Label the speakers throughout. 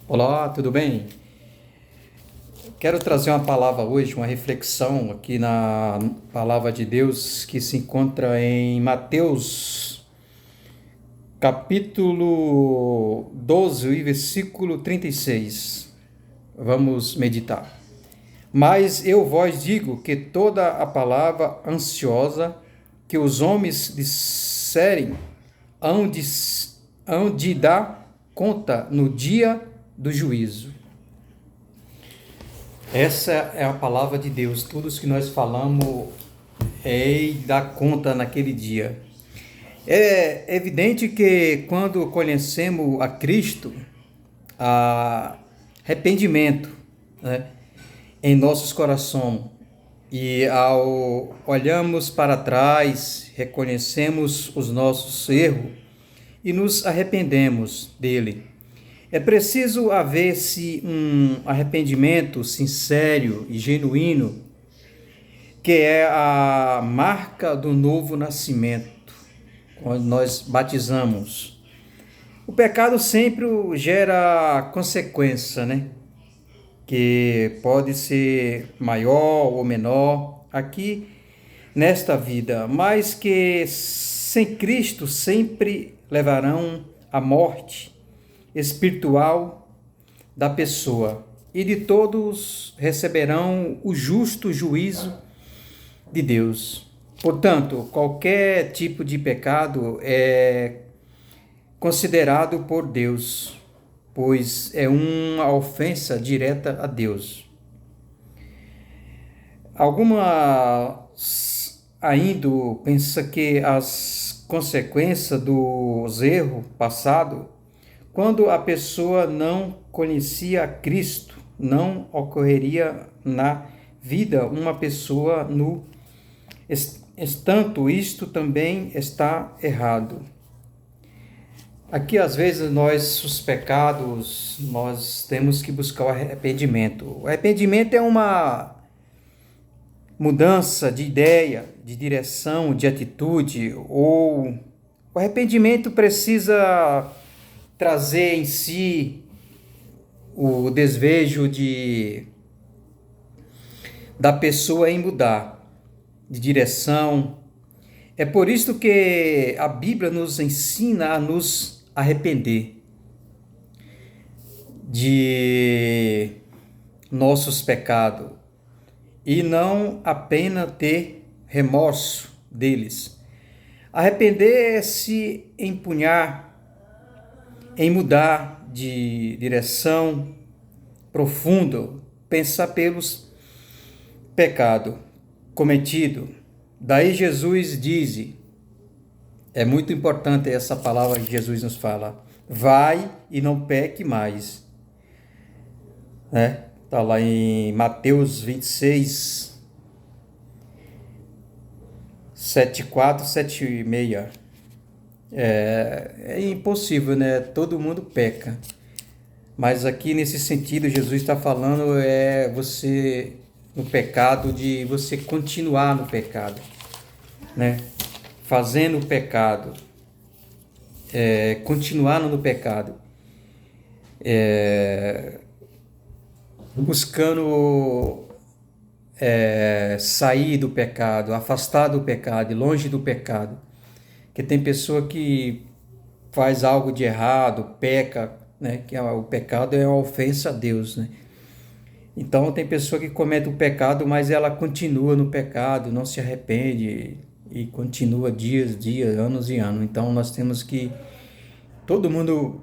Speaker 1: Olá, tudo bem? Quero trazer uma palavra hoje, uma reflexão aqui na palavra de Deus que se encontra em Mateus, capítulo 12, versículo 36. Vamos meditar. Mas eu vos digo que toda a palavra ansiosa que os homens disserem hão de dar conta no dia do juízo. Essa é a palavra de Deus. Tudo o que nós falamos é dar conta naquele dia. É evidente que quando conhecemos a Cristo, há arrependimento, né, em nossos corações. E ao olhamos para trás, reconhecemos os nossos erros e nos arrependemos dele. É preciso haver-se um arrependimento sincero e genuíno, que é a marca do novo nascimento, quando nós batizamos. O pecado sempre gera consequência, né? Que pode ser maior ou menor aqui nesta vida, mas que sem Cristo sempre levarão à morte espiritual da pessoa, e de todos receberão o justo juízo de Deus. Portanto, qualquer tipo de pecado é considerado por Deus, pois é uma ofensa direta a Deus. Algumas ainda pensam que as consequências dos erros passados, quando a pessoa não conhecia Cristo, não ocorreria na vida uma pessoa no entanto, isto também está errado. Aqui, às vezes, os pecados, nós temos que buscar o arrependimento. O arrependimento é uma mudança de ideia, de direção, de atitude, ou o arrependimento precisa trazer em si o desejo da pessoa em mudar de direção. É por isso que a Bíblia nos ensina a nos arrepender de nossos pecados e não apenas ter remorso deles. Arrepender é se empunhar em mudar de direção profunda, pensar pelos pecados cometidos. Daí Jesus diz, é muito importante essa palavra que Jesus nos fala, vai e não peque mais. Está lá em Mateus 26, 7,4, 7,6. É impossível, né? Todo mundo peca. Mas aqui nesse sentido, Jesus está falando você no pecado, de você continuar no pecado, né? Fazendo o pecado, continuando no pecado, buscando sair do pecado, afastar do pecado, longe do pecado. Que tem pessoa que faz algo de errado, peca, né? Que o pecado é uma ofensa a Deus, né? Então tem pessoa que comete o pecado, mas ela continua no pecado, não se arrepende e continua dias, anos e anos. Então nós temos que, todo mundo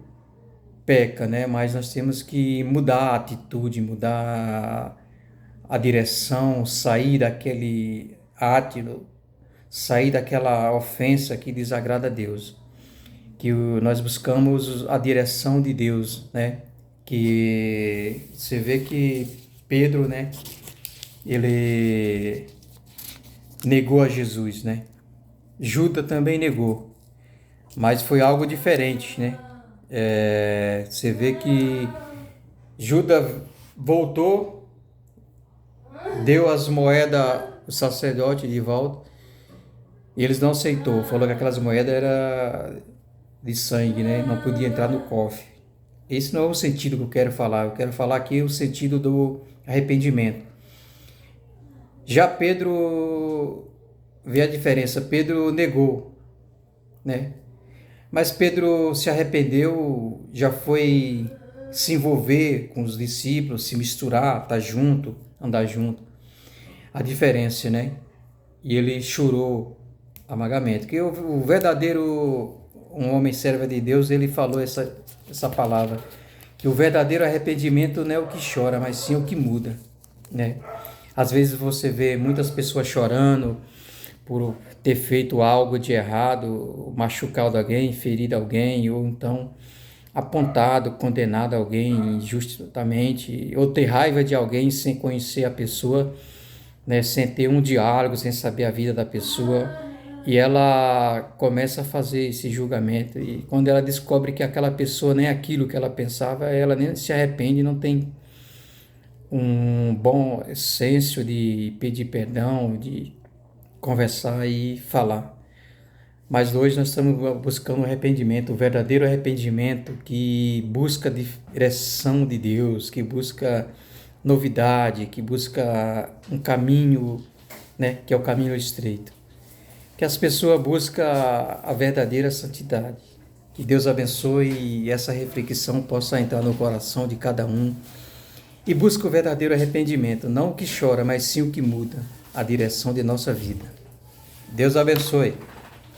Speaker 1: peca, né? Mas nós temos que mudar a atitude, mudar a direção, sair daquele ato, sair daquela ofensa que desagrada a Deus. Que nós buscamos a direção de Deus, né? Que você vê que Pedro, né? Ele negou a Jesus, né? Judas também negou, mas foi algo diferente, né? Você vê que Judas voltou, deu as moedas o sacerdote de volta, e eles não aceitou, falou que aquelas moedas era de sangue, né? Não podia entrar no cofre. Esse não é o sentido que eu quero falar. Eu quero falar aqui o sentido do arrependimento. Já Pedro, vê a diferença. Pedro negou, né? Mas Pedro se arrependeu, já foi se envolver com os discípulos, se misturar, estar junto, andar junto. A diferença, né? E ele chorou amargamente. Que o verdadeiro, um homem servo de Deus, ele falou essa palavra, que o verdadeiro arrependimento não é o que chora, mas sim o que muda, né? Às vezes você vê muitas pessoas chorando por ter feito algo de errado, machucado alguém, ferido alguém, ou então apontado, condenado alguém injustamente, ou ter raiva de alguém sem conhecer a pessoa, né, sem ter um diálogo, sem saber a vida da pessoa, e ela começa a fazer esse julgamento, e quando ela descobre que aquela pessoa nem é aquilo que ela pensava, ela nem se arrepende, não tem um bom senso de pedir perdão, de conversar e falar. Mas hoje nós estamos buscando arrependimento, o verdadeiro arrependimento que busca a direção de Deus, que busca novidade, que busca um caminho, né, que é o caminho estreito. Que as pessoas buscam a verdadeira santidade. Que Deus abençoe e essa reflexão possa entrar no coração de cada um. E busca o verdadeiro arrependimento, não o que chora, mas sim o que muda a direção de nossa vida. Deus abençoe.